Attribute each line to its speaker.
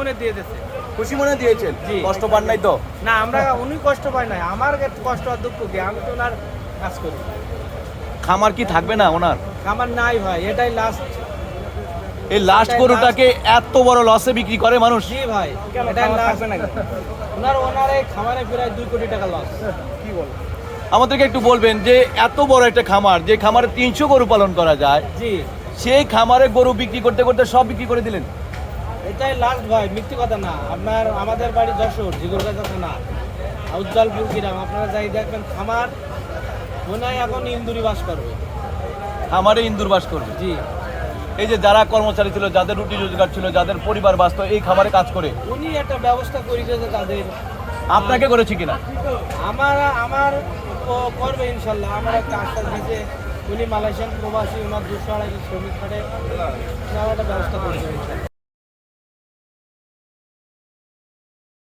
Speaker 1: মনে দিয়ে দিয়েছে।
Speaker 2: খুশি মনে দিয়েছেন, কষ্ট পান নাই তো?
Speaker 1: না, আমরা উনি কষ্ট পাই নাই, আমার কষ্ট আর দুঃখ কি, আমি তো ওনার কাজ করি।
Speaker 2: খামার কি থাকবে না ওনার?
Speaker 1: আমার নাই ভাই, এটাই লাস্ট।
Speaker 2: এই লাস্ট গরুটাকে এত বড় লসে বিক্রি করে মানুষ?
Speaker 1: জি ভাই, এটাই লাস্ট। ওনার এই খামারে প্রায় 2 কোটি টাকা লস। কি বল?
Speaker 2: আমাদেরকে একটু বলবেন যে এত বড় একটা খামার, যে খামারে 300 গরু পালন করা যায়,
Speaker 1: জি,
Speaker 2: সেই খামারে গরু বিক্রি করতে করতে সব বিক্রি করে দিলেন?
Speaker 1: এটাই লাস্ট ভাই, মিথ্যে কথা না। আমাদের বাড়ি যশোর, জিগরগাছা থানা, উজ্জ্বলপুর গ্রাম। আপনারা যাই দেখবেন খামার, মনে হয় এখন ইন্দুরি বাস করবে।
Speaker 2: খামারে ইন্দুর বাস করবে?
Speaker 1: জি।
Speaker 2: এই যে যারা কর্মচারী ছিল, যাদের রুটি রোজগার ছিল, যাদের পরিবার বাঁচত এই খামারে কাজ করে,
Speaker 1: উনি একটা ব্যবস্থা করেছে যে তাদের।
Speaker 2: আপনাকে করেছে কিনা?
Speaker 1: আমার করবে ইনশাল্লাহ। আমার একটা আশ্বাস দিয়েছে, উনি মালয়েশিয়ান প্রবাসী, ওনার 200-250 শ্রমিক খাটে, একটা ব্যবস্থা করেছে ইনশাল্লাহ।